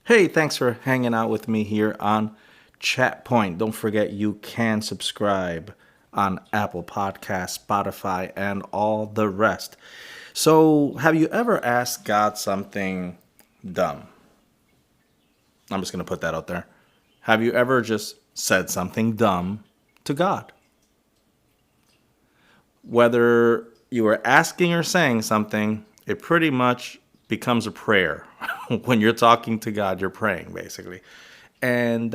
Hey, thanks for hanging out with me here on Chat Point. Don't forget you can subscribe on Apple Podcasts, Spotify, and all the rest. So, have you ever asked God something dumb? I'm just going to put that out there. Have you ever just said something dumb to God? Whether you were asking or saying something, it pretty much becomes a prayer. When you're talking to God, you're praying basically. And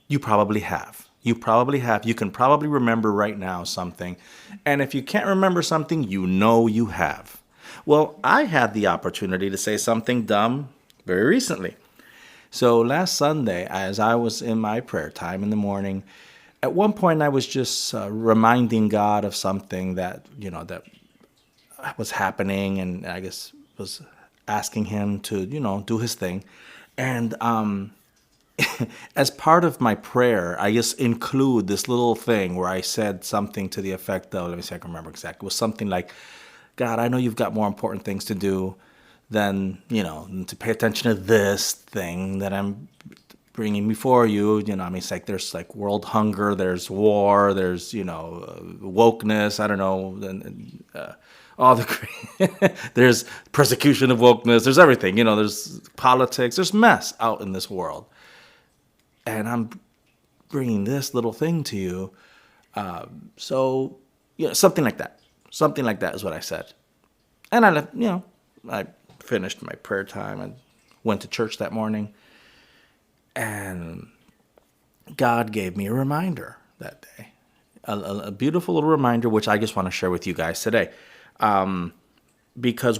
you probably have. You probably have. You can probably remember right now something. And if you can't remember something, you know you have. Well, I had the opportunity to say something dumb very recently. So last Sunday, as I was in my prayer time in the morning, at one point I was just reminding God of something that was happening, and I guess was asking Him to do His thing, and as part of my prayer, I just include this little thing where I said something to the effect of, let me see, I can remember exactly. It was something like, God, I know you've got more important things to do than, to pay attention to this thing that I'm bringing before you. It's like there's like world hunger, there's war, there's, wokeness, I don't know, and all the, there's persecution of wokeness, there's everything, there's politics, there's mess out in this world. And I'm bringing this little thing to you. So, something like that. Something like that is what I said. And I left, I finished my prayer time and went to church that morning. And God gave me a reminder that day. A beautiful little reminder, which I just want to share with you guys today. Because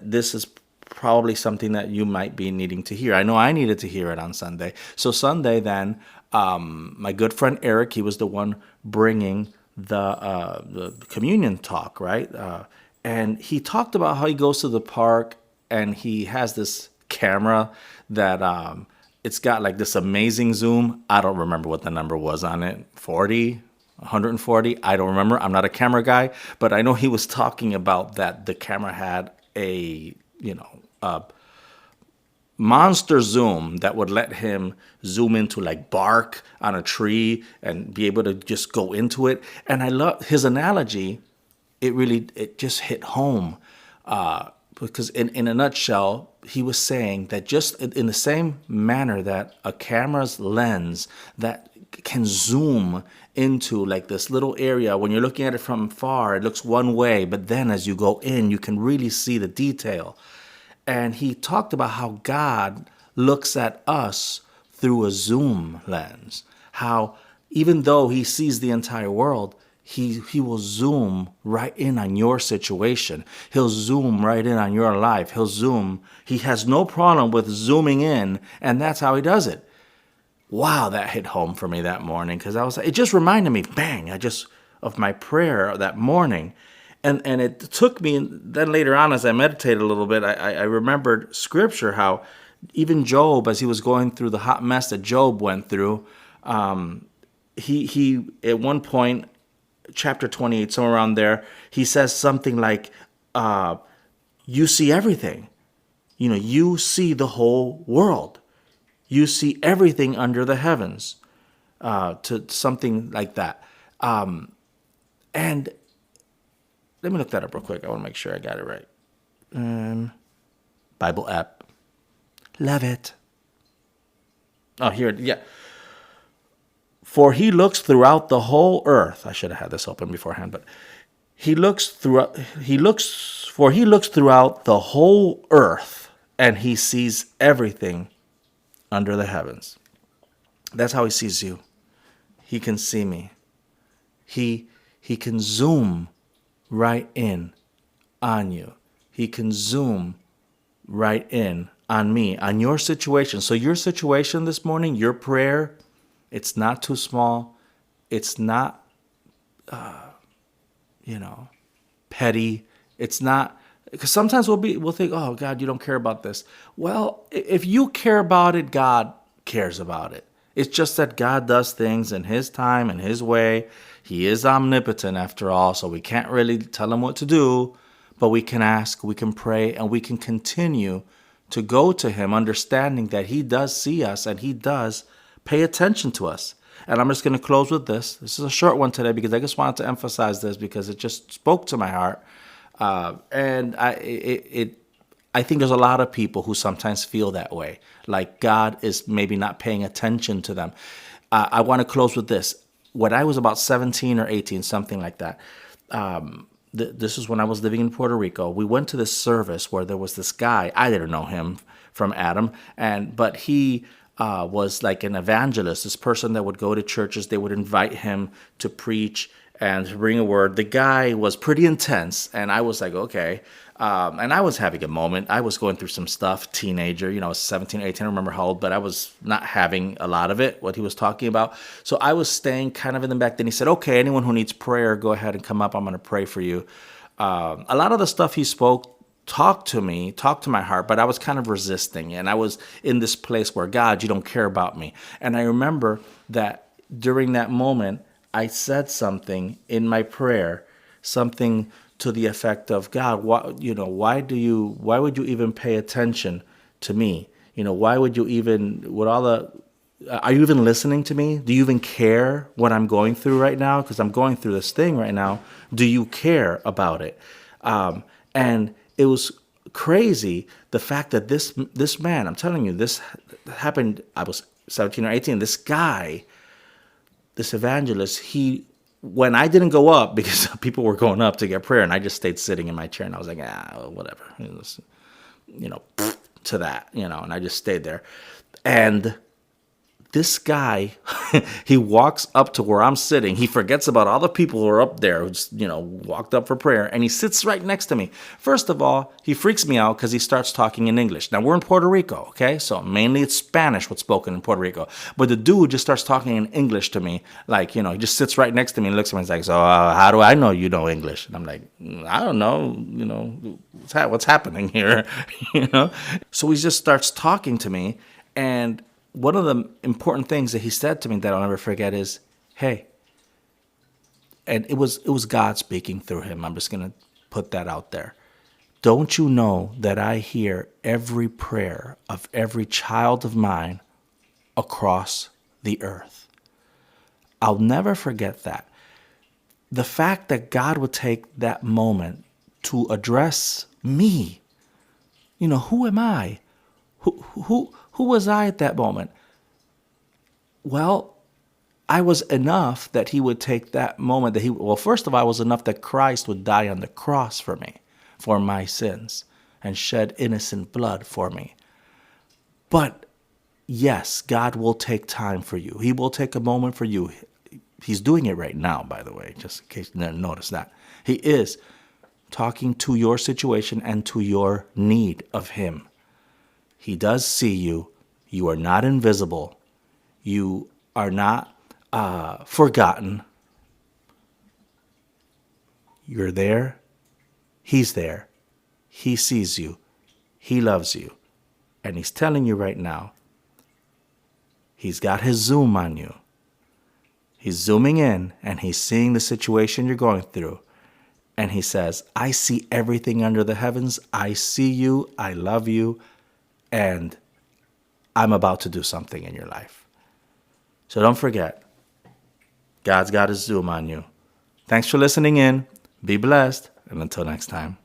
this is probably something that you might be needing to hear. I know I needed to hear it on Sunday. So Sunday then, my good friend Eric, he was the one bringing the communion talk, right? And he talked about how he goes to the park and he has this camera that it's got like this amazing zoom. I don't remember what the number was on it, 40, 140. I don't remember. I'm not a camera guy, but I know he was talking about that the camera had a monster zoom that would let him zoom into like bark on a tree and be able to just go into it. And I love his analogy. It just hit home because in a nutshell, he was saying that just in the same manner that a camera's lens that can zoom into like this little area, when you're looking at it from far, it looks one way, but then as you go in, you can really see the detail. And he talked about how God looks at us through a zoom lens. How even though he sees the entire world, he will zoom right in on your situation. He'll zoom right in on your life. He has no problem with zooming in, and that's how he does it. Wow, that hit home for me that morning because it just reminded me, bang, of my prayer that morning. And it took me, then later on, as I meditated a little bit, I remembered scripture, how even Job, as he was going through the hot mess that Job went through, he at one point, chapter 28, somewhere around there, he says something like, you see everything. You see the whole world. You see everything under the heavens, to something like that. And let me look that up real quick. I want to make sure I got it right. Bible app. Love it. Oh, here. Yeah. For he looks throughout the whole earth. I should have had this open beforehand, but he looks throughout the whole earth, and he sees everything under the heavens. That's how he sees you. He can see me. He can zoom right in on you. He can zoom right in on me, on your situation. So your situation this morning, your prayer, it's not too small. It's not, petty. It's not, because sometimes we'll think, oh God, you don't care about this. Well, if you care about it, God cares about it. It's just that God does things in his time and his way. He is omnipotent after all, so we can't really tell him what to do, but we can ask, we can pray, and we can continue to go to him, understanding that he does see us and he does pay attention to us. And I'm just going to close with this. This is a short one today because I just wanted to emphasize this because it just spoke to my heart. I think there's a lot of people who sometimes feel that way, like God is maybe not paying attention to them. I want to close with this. When I was about 17 or 18, something like that, this is when I was living in Puerto Rico. We went to this service where there was this guy. I didn't know him from Adam, but he was like an evangelist, this person that would go to churches. They would invite him to preach and to bring a word. The guy was pretty intense, and I was like, okay. And I was having a moment. I was going through some stuff, teenager, 17, 18, I don't remember how old, but I was not having a lot of it, what he was talking about. So I was staying kind of in the back. Then he said, okay, anyone who needs prayer, go ahead and come up. I'm going to pray for you. A lot of the stuff he spoke talked to me, talked to my heart, but I was kind of resisting. And I was in this place where, God, you don't care about me. And I remember that during that moment, I said something in my prayer, something to the effect of, God, why would you even pay attention to me? Why would you even, are you even listening to me? Do you even care what I'm going through right now? Because I'm going through this thing right now. Do you care about it? And it was crazy, the fact that this man, I'm telling you, this happened, I was 17 or 18, this guy, this evangelist, when I didn't go up, because people were going up to get prayer, and I just stayed sitting in my chair, and I was like, whatever, to that, and I just stayed there. And this guy, he walks up to where I'm sitting. He forgets about all the people who are up there who just, walked up for prayer. And he sits right next to me. First of all, he freaks me out because he starts talking in English. Now, we're in Puerto Rico, okay? So mainly it's Spanish what's spoken in Puerto Rico. But the dude just starts talking in English to me. Like, he just sits right next to me and looks at me and is like, so how do I know you know English? And I'm like, I don't know, what's happening here, So he just starts talking to me. And one of the important things that he said to me that I'll never forget is, hey, and it was God speaking through him. I'm just going to put that out there. Don't you know that I hear every prayer of every child of mine across the earth? I'll never forget that. The fact that God would take that moment to address me. Who am I? Who was I at that moment? Well, I was enough that he would take that moment first of all, I was enough that Christ would die on the cross for me, for my sins, and shed innocent blood for me. But yes, God will take time for you. He will take a moment for you. He's doing it right now, by the way, just in case you didn't notice that. He is talking to your situation and to your need of him. He does see you. You are not invisible. You are not forgotten. You're there. He's there. He sees you. He loves you. And he's telling you right now, he's got his zoom on you. He's zooming in and he's seeing the situation you're going through. And he says, I see everything under the heavens. I see you. I love you. And I'm about to do something in your life. So don't forget, God's got his zoom on you. Thanks for listening in. Be blessed. And until next time.